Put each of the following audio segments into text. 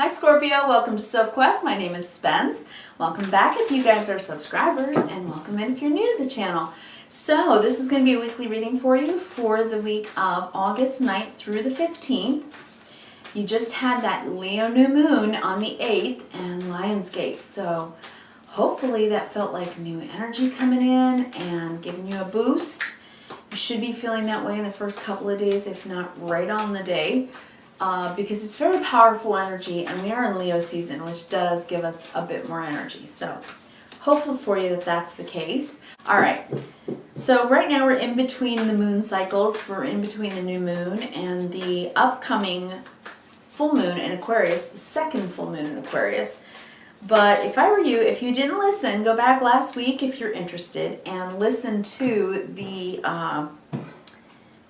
Hi Scorpio, welcome to Sophquest. My name is Spence. Welcome back if you guys are subscribers, and welcome in if you're new to the channel. So this is going to be a weekly reading for you for the week of August 9th through the 15th. You just had that Leo new moon on the 8th and Lionsgate, so hopefully that felt like new energy coming in and giving you a boost. You should be feeling that way in the first couple of days, if not right on the day. Because it's very powerful energy, and we are in Leo season, which does give us a bit more energy. So hopeful for you that that's the case. All right, so right now we're in between the moon cycles. We're in between the new moon and the upcoming full moon in Aquarius, the second full moon in Aquarius. But if I were you, if you didn't listen, go back last week if you're interested and listen to the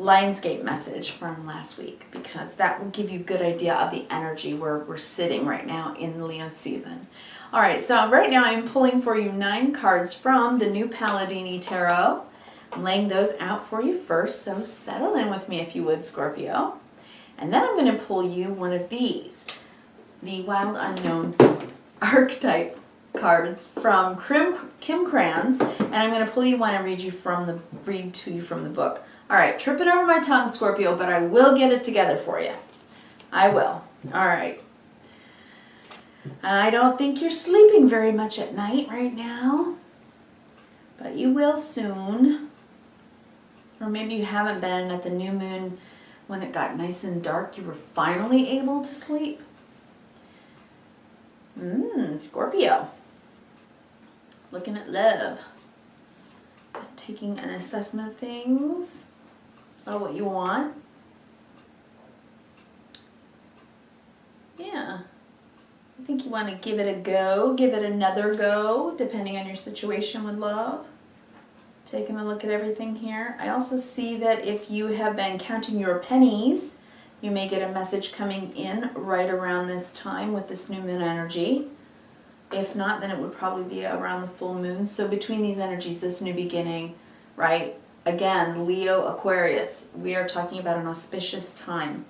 Lionsgate message from last week, because that will give you a good idea of the energy where we're sitting right now in Leo season. All right, so right now I'm pulling for you 9 cards from the new Palladini Tarot. I'm laying those out for you first, so settle in with me if you would, Scorpio. And then I'm going to pull you one of these, the Wild Unknown Archetype cards from Kim Kranz, and I'm going to pull you one and read to you from the book. All right, tripping over my tongue, Scorpio, but I will get it together for you. I will. All right. I don't think you're sleeping very much at night right now, but you will soon. Or maybe you haven't been at the new moon when it got nice and dark. You were finally able to sleep. Scorpio. Looking at love. Taking an assessment of things. What you want. Yeah. I think you want to give it a go, give it another go, depending on your situation with love. Taking a look at everything here. I also see that if you have been counting your pennies, you may get a message coming in right around this time with this new moon energy. If not, then it would probably be around the full moon. So between these energies, this new beginning, right? Again, Leo, Aquarius, we are talking about an auspicious time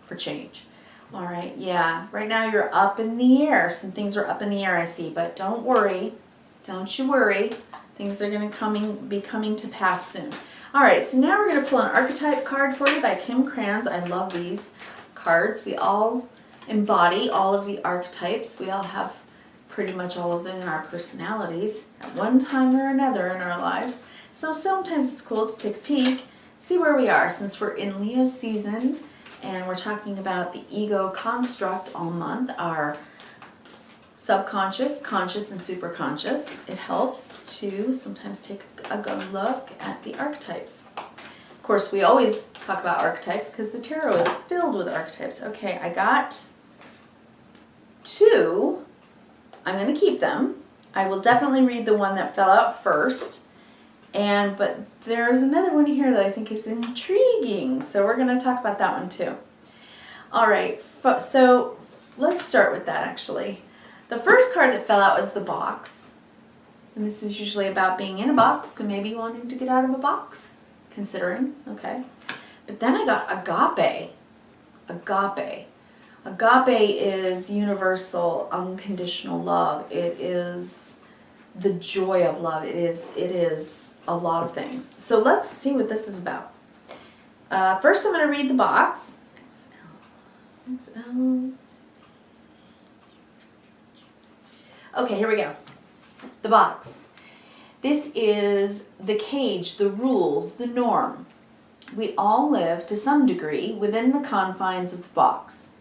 for change. All right, yeah, right now you're up in the air. Some things are up in the air, I see, but don't worry. Don't you worry. Things are going to be coming to pass soon. All right, so now we're going to pull an archetype card for you by Kim Kranz. I love these cards. We all embody all of the archetypes. We all have pretty much all of them in our personalities at one time or another in our lives. So sometimes it's cool to take a peek, see where we are, since we're in Leo season and we're talking about the ego construct all month, our subconscious, conscious, and superconscious. It helps to sometimes take a good look at the archetypes. Of course, we always talk about archetypes because the tarot is filled with archetypes. Okay, I got 2. I'm going to keep them. I will definitely read the one that fell out first. But there's another one here that I think is intriguing, so we're going to talk about that one too. All right, so let's start with that actually. The first card that fell out was the box, and this is usually about being in a box and maybe wanting to get out of a box, considering, okay. But then I got agape. Agape. Agape is universal, unconditional love. It is the joy of love. It is a lot of things. So let's see what this is about. First I'm going to read the box. XL. Okay, here we go. The box. This is the cage, the rules, the norm. We all live to some degree within the confines of the box.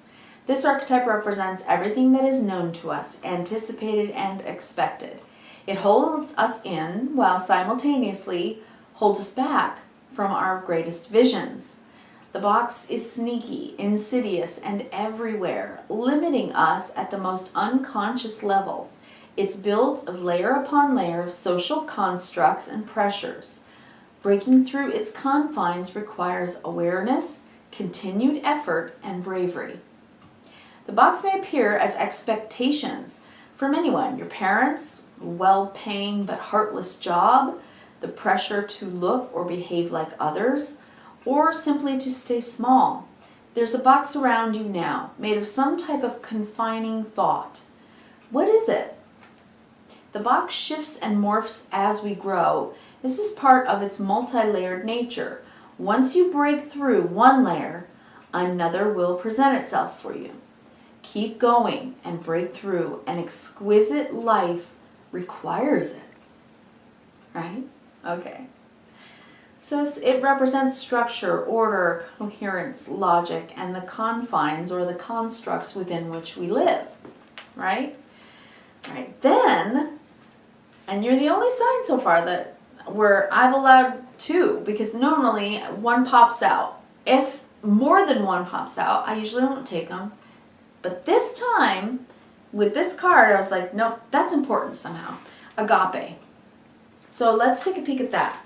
This archetype represents everything that is known to us, anticipated and expected. It holds us in while simultaneously holds us back from our greatest visions. The box is sneaky, insidious, and everywhere, limiting us at the most unconscious levels. It's built of layer upon layer of social constructs and pressures. Breaking through its confines requires awareness, continued effort, and bravery. The box may appear as expectations from anyone, your parents, well-paying but heartless job, the pressure to look or behave like others, or simply to stay small. There's a box around you now made of some type of confining thought. What is it? The box shifts and morphs as we grow. This is part of its multi-layered nature. Once you break through one layer, another will present itself for you. Keep going and break through. An exquisite life requires it. Right? Okay. So it represents structure, order, coherence, logic, and the confines or the constructs within which we live. Right? Right. Then, and you're the only sign so far that where I've allowed two, because normally one pops out. If more than one pops out, I usually don't take them. But this time, with this card, I was like, nope, that's important somehow. Agape. So let's take a peek at that.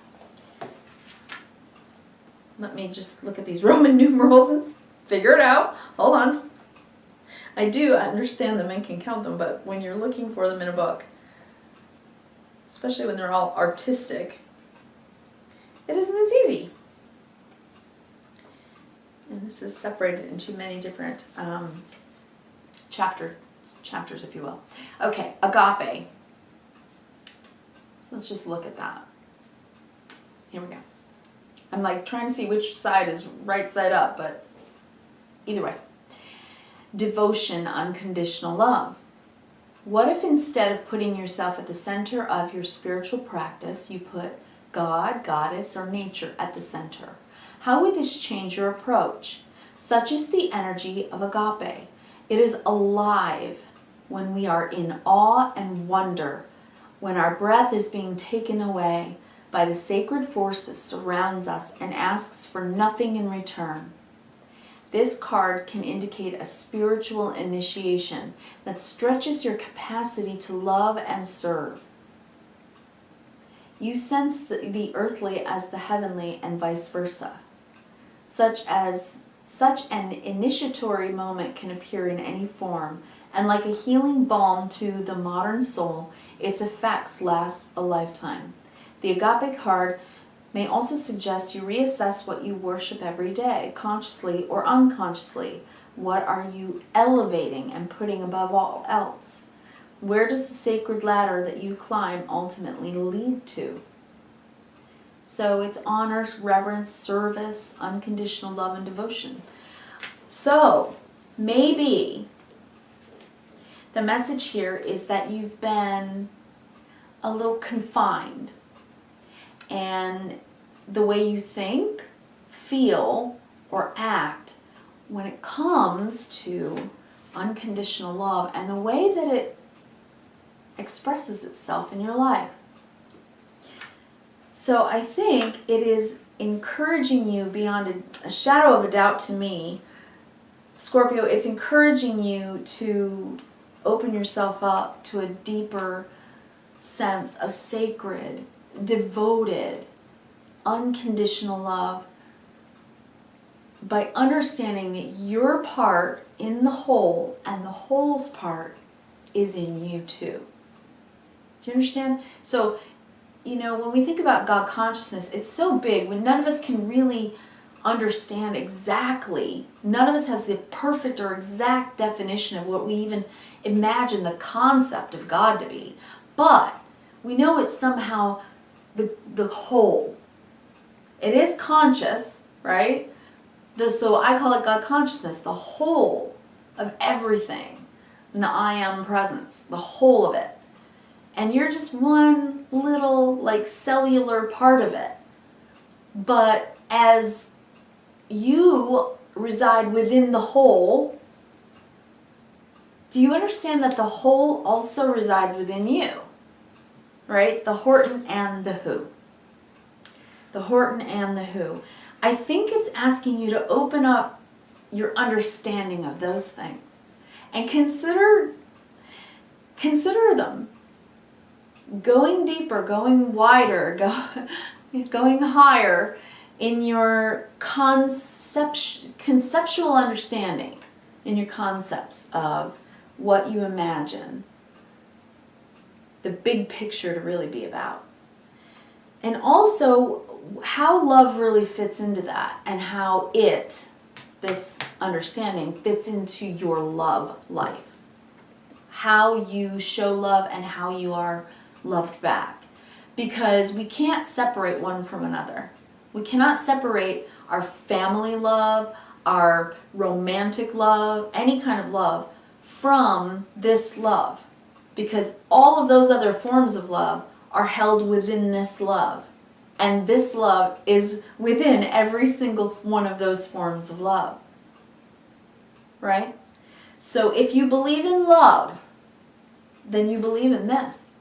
Let me just look at these Roman numerals and figure it out. Hold on. I do understand them and can count them, but when you're looking for them in a book, especially when they're all artistic, it isn't as easy. And this is separated into many different chapters, if you will. Okay, agape. So let's just look at that. Here we go. I'm like trying to see which side is right side up, but either way. Devotion, unconditional love. What if instead of putting yourself at the center of your spiritual practice, you put God, Goddess, or nature at the center? How would this change your approach? Such is the energy of agape. It is alive when we are in awe and wonder, when our breath is being taken away by the sacred force that surrounds us and asks for nothing in return. This card can indicate a spiritual initiation that stretches your capacity to love and serve. You sense the earthly as the heavenly and vice versa. Such an initiatory moment can appear in any form, and like a healing balm to the modern soul, its effects last a lifetime. The agape card may also suggest you reassess what you worship every day, consciously or unconsciously. What are you elevating and putting above all else? Where does the sacred ladder that you climb ultimately lead to? So it's honor, reverence, service, unconditional love, and devotion. So maybe the message here is that you've been a little confined, and the way you think, feel, or act when it comes to unconditional love and the way that it expresses itself in your life. So I think it is encouraging you beyond a shadow of a doubt to me, Scorpio, it's encouraging you to open yourself up to a deeper sense of sacred, devoted, unconditional love by understanding that your part in the whole and the whole's part is in you too. Do you understand? So, you know, when we think about God consciousness, it's so big when none of us can really understand exactly, none of us has the perfect or exact definition of what we even imagine the concept of God to be. But we know it's somehow the whole. It is conscious, right? So I call it God consciousness, the whole of everything. And the I am presence, the whole of it. And you're just one little like cellular part of it. But as you reside within the whole, do you understand that the whole also resides within you? Right? The Horton and the Who. The Horton and the Who. I think it's asking you to open up your understanding of those things and consider them. Going deeper, going wider, going higher in your conceptual understanding, in your concepts of what you imagine the big picture to really be about. And also how love really fits into that, and how the this understanding fits into your love life. How you show love and how you are loved back. Because we can't separate one from another. We cannot separate our family love, our romantic love, any kind of love from this love. Because all of those other forms of love are held within this love. And this love is within every single one of those forms of love. Right? So if you believe in love, then you believe in this.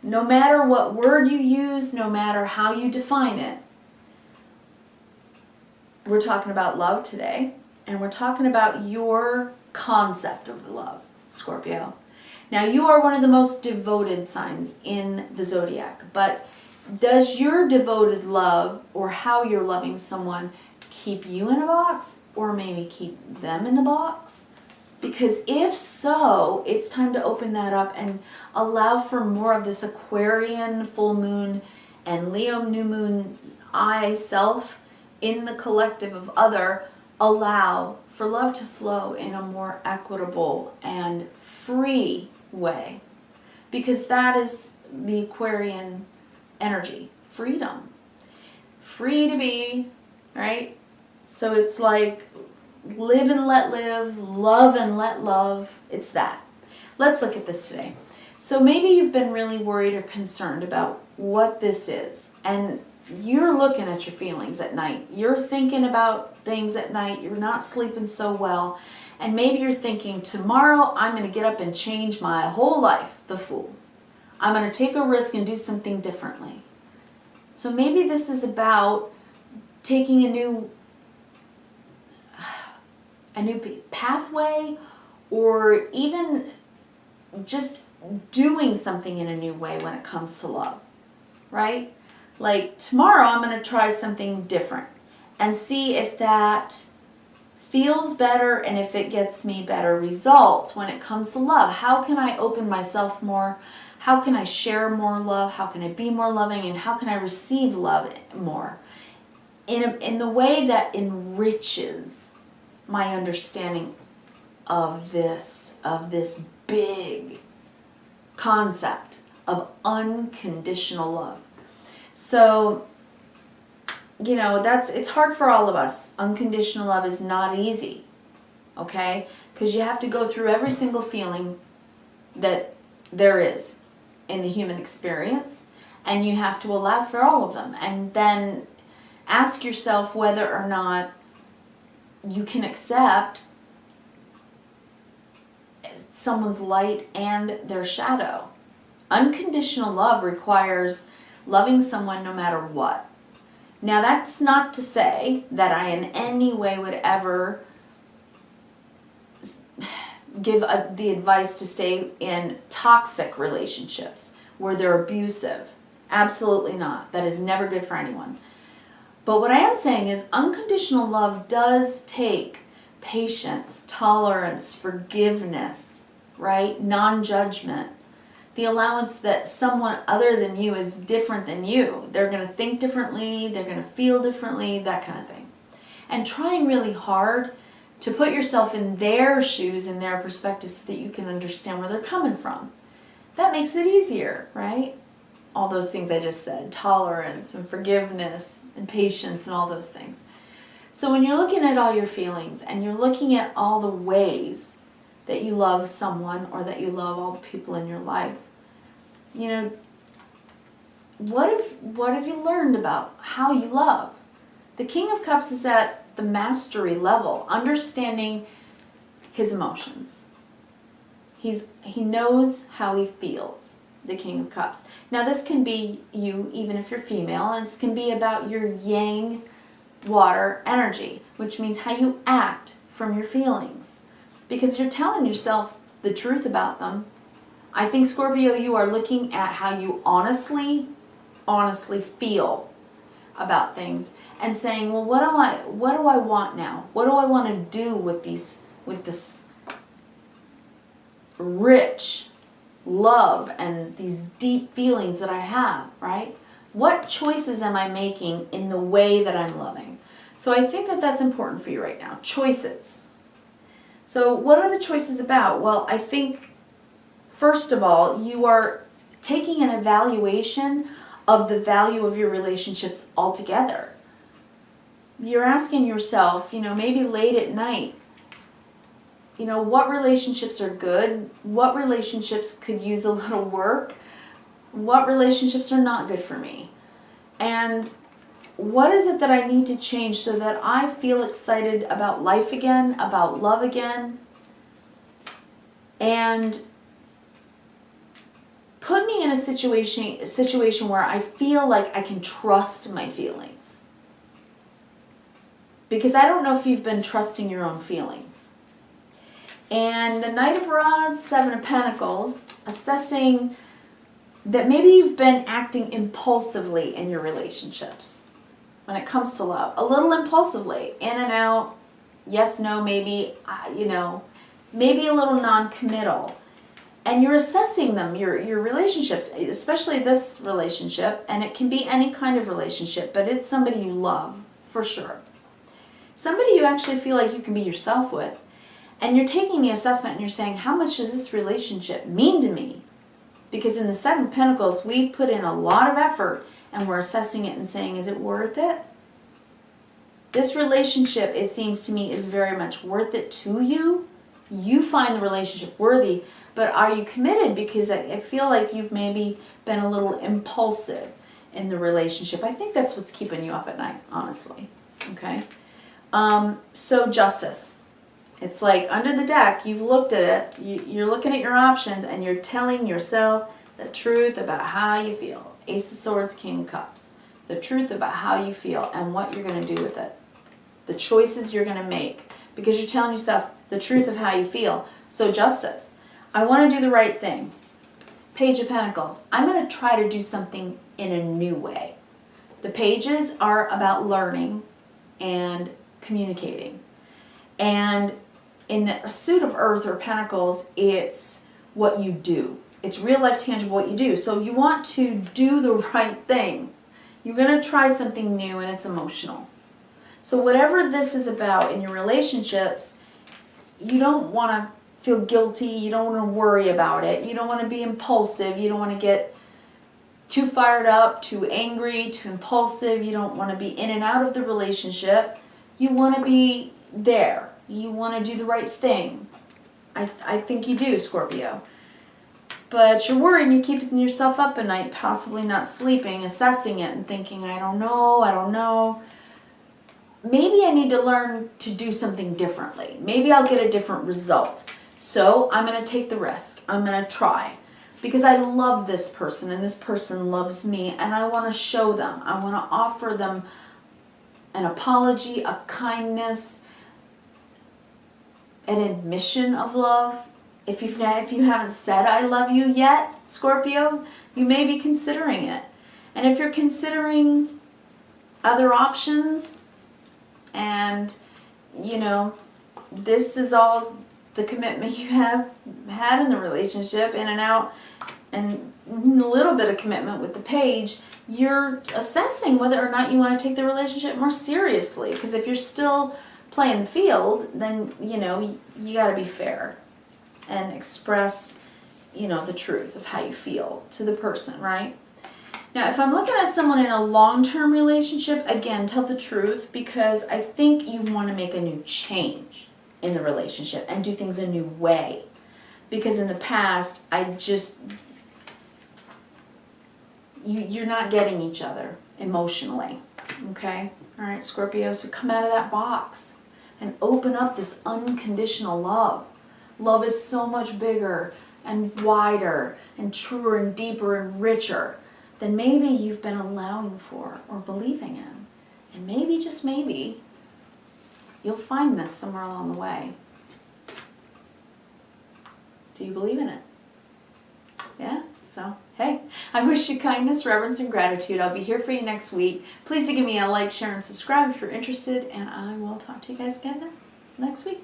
No matter what word you use, no matter how you define it, we're talking about love today, and we're talking about your concept of love, Scorpio. Now, you are one of the most devoted signs in the zodiac, but does your devoted love or how you're loving someone keep you in a box or maybe keep them in a box? Because if so, it's time to open that up and allow for more of this Aquarian full moon and Leo new moon I self in the collective of other. Allow for love to flow in a more equitable and free way. Because that is the Aquarian energy. Freedom. Free to be, right? So it's like live and let live, love and let love. It's that. Let's look at this today. So maybe you've been really worried or concerned about what this is. And you're looking at your feelings at night. You're thinking about things at night. You're not sleeping so well. And maybe you're thinking, tomorrow I'm going to get up and change my whole life, the fool. I'm going to take a risk and do something differently. So maybe this is about taking a new pathway, or even just doing something in a new way when it comes to love, right? Like tomorrow I'm going to try something different and see if that feels better and if it gets me better results when it comes to love. How can I open myself more? How can I share more love? How can I be more loving? And how can I receive love more? In the way that enriches my understanding of this big concept of unconditional love. So, you know, it's hard for all of us. Unconditional love is not easy, okay? Because you have to go through every single feeling that there is in the human experience, and you have to allow for all of them. And then ask yourself whether or not you can accept someone's light and their shadow. Unconditional love requires loving someone no matter what. Now, that's not to say that I in any way would ever give the advice to stay in toxic relationships where they're abusive. Absolutely not. That is never good for anyone. But what I am saying is unconditional love does take patience, tolerance, forgiveness, right? Non-judgment. The allowance that someone other than you is different than you. They're going to think differently, they're going to feel differently, that kind of thing. And trying really hard to put yourself in their shoes, in their perspective, so that you can understand where they're coming from. That makes it easier, right? All those things I just said, tolerance and forgiveness and patience and all those things. So when you're looking at all your feelings and you're looking at all the ways that you love someone or that you love all the people in your life, you know, what have you learned about how you love? The King of Cups is at the mastery level, understanding his emotions. He knows how he feels, the King of Cups. Now this can be you, even if you're female, and this can be about your yang water energy, which means how you act from your feelings. Because you're telling yourself the truth about them. I think, Scorpio, you are looking at how you honestly feel about things and saying, well, what do I want now? What do I want to do with this rich love and these deep feelings that I have, right? What choices am I making in the way that I'm loving? So I think that that's important for you right now. Choices. So what are the choices about? Well, I think, first of all, you are taking an evaluation of the value of your relationships altogether. You're asking yourself, maybe late at night, what relationships are good? What relationships could use a little work? What relationships are not good for me? And what is it that I need to change so that I feel excited about life again, about love again? And put me in a situation where I feel like I can trust my feelings. Because I don't know if you've been trusting your own feelings. And the Knight of Rods, Seven of Pentacles, assessing that maybe you've been acting impulsively in your relationships when it comes to love. A little impulsively, in and out, yes, no, maybe, maybe a little non-committal. And you're assessing them, your relationships, especially this relationship, and it can be any kind of relationship, but it's somebody you love, for sure. Somebody you actually feel like you can be yourself with. And you're taking the assessment and you're saying, how much does this relationship mean to me? Because in the Seven of Pentacles, we've put in a lot of effort and we're assessing it and saying, is it worth it? This relationship, it seems to me, is very much worth it to you. You find the relationship worthy, but are you committed? Because I feel like you've maybe been a little impulsive in the relationship. I think that's what's keeping you up at night, honestly. Okay? So Justice. It's like under the deck, you've looked at it, you're looking at your options, and you're telling yourself the truth about how you feel. Ace of Swords, King of Cups. The truth about how you feel and what you're going to do with it. The choices you're going to make. Because you're telling yourself the truth of how you feel. So Justice. I want to do the right thing. Page of Pentacles. I'm going to try to do something in a new way. The pages are about learning and communicating. And in the suit of Earth or Pentacles, it's what you do. It's real life tangible what you do. So you want to do the right thing. You're going to try something new and it's emotional. So whatever this is about in your relationships, you don't want to feel guilty. You don't want to worry about it. You don't want to be impulsive. You don't want to get too fired up, too angry, too impulsive. You don't want to be in and out of the relationship. You want to be there. You want to do the right thing. I think you do, Scorpio. But you're worried and you're keeping yourself up at night, possibly not sleeping, assessing it and thinking, I don't know. Maybe I need to learn to do something differently. Maybe I'll get a different result. So I'm going to take the risk. I'm going to try. Because I love this person and this person loves me and I want to show them. I want to offer them an apology, a kindness, an admission of love. If you haven't said I love you yet, Scorpio, you may be considering it. And if you're considering other options and, this is all the commitment you have had in the relationship, in and out, and a little bit of commitment with the page, you're assessing whether or not you want to take the relationship more seriously. Because if you're still playing the field, then, you got to be fair and express, the truth of how you feel to the person, right? Now, if I'm looking at someone in a long-term relationship, again, tell the truth, because I think you want to make a new change in the relationship and do things a new way. Because in the past, you're not getting each other emotionally, okay? All right, Scorpio, so come out of that box and open up this unconditional love. Love is so much bigger and wider and truer and deeper and richer than maybe you've been allowing for or believing in. And maybe, just maybe, you'll find this somewhere along the way. Do you believe in it? Yeah? So, hey, I wish you kindness, reverence, and gratitude. I'll be here for you next week. Please do give me a like, share, and subscribe if you're interested, and I will talk to you guys again next week.